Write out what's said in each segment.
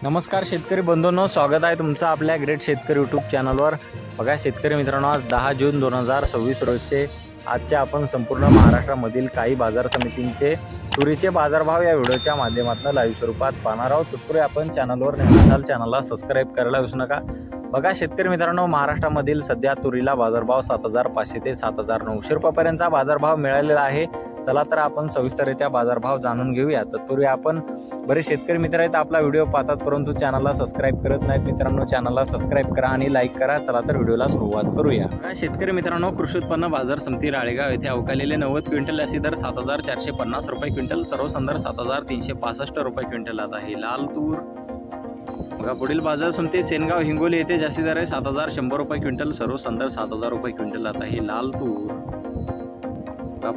नमस्कार शेतकरी बंधूंनो, स्वागत आहे तुमचं आपल्या ग्रेट शेतकरी यूट्यूब चॅनलवर। बघा शेतकरी मित्रांनो, आज 10 जून 2026 रोजचे आजचे आपण संपूर्ण महाराष्ट्रामधील काही बाजार समितींचे तुरीचे बाजारभाव या व्हिडिओच्या माध्यमातून लाईव्ह स्वरूपात पाहणार आहोत। तत्पूर्वी आपण चॅनलवर नवीन असाल चॅनलला सबस्क्राईब करायला विसरू नका। बघा शेतकरी मित्रांनो, महाराष्ट्रामधील सध्या तुरीला बाजारभाव 7,500 ते 7,900 रुपयापर्यंतचा बाजारभाव मिळालेला आहे। चला तर आपण सविस्तररित्या बाजारभाव जाणून घेऊया। तत्पूर्वी आपण बरेच शेतकरी मित्र आहेत आपला व्हिडिओ पाहतात परंतु चॅनलला सबस्क्राईब करत नाहीत। मित्रांनो, चॅनलला सबस्क्राईब करा आणि लाईक करा। चला तर व्हिडिओला सुरुवात करूया। शेतकरी मित्रांनो, कृषी उत्पन्न बाजार समिती राळेगाव येथे अवकालेले 90 क्विंटल असे दर 7,450 रुपये क्विंटल, सर्वसाधारण 7,365 रुपये क्विंटल आहे। लाल तूर बघा पुढील बाजार समिती सेनगाव हिंगोली येथे जास्ती दर आहे 7,100 रुपये क्विंटल, सर्वसाधारण 7,000 रुपये क्विंटल आहे। लाल तूर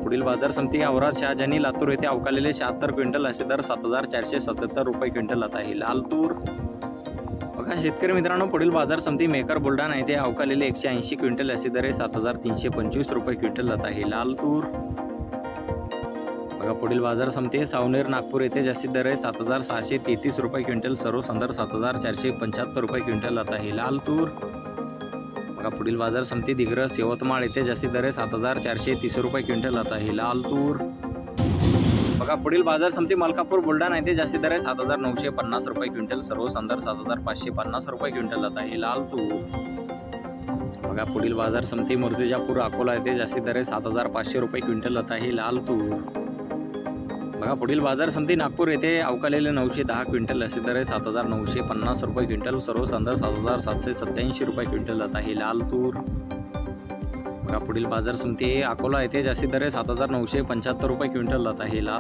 पुढील बाजार समिती औराद शहाजानी लातूर येथे अवकालेले 76 क्विंटल असे दर 7,477 रुपये क्विंटल आहे। लाल तूर बघा शेतकरी मित्रांनो, पुढील बाजार समिती मेकर बुलढाणा येथे अवकालेले 180 क्विंटल असे दर 7,325 रुपये क्विंटल आहे। लाल तूर बघा पुढील बाजार समिती सावनेर नागपूर येथे जास्तीत दर आहे 7,633 रुपये क्विंटल, सर्वसाधारण 7,475 रुपये क्विंटल आहे। लाल तूर पुढील बाजार समिती दिग्रस यवतमाळ येथे जास्तीत दर 7,430 रुपये क्विंटल आहे। लाल तूर बघा पुढील बाजार समिती मलकापूर बुलढाणा येथे जास्तीत दर 7,950 रुपये क्विंटल, सर्वसाधारण 7,550 रुपये क्विंटल आहे। लाल तूर बघा पुढील बाजार समिती मूर्तिजापूर अकोला येथे जास्तीत दर 7,500 रुपये क्विंटल आहे। लाल तूर बघा पुढील बाजार समिती नागपूर येथे अवकालेले 910 क्विंटल असे दर 7,950 रुपये क्विंटल, सर्वसाधारण 7,787 रुपये क्विंटल आहे। लाल तूर बघा पुढील बाजार समिती अकोला येथे जास्तीत दर 7,975 रुपये क्विंटल आहे। लाल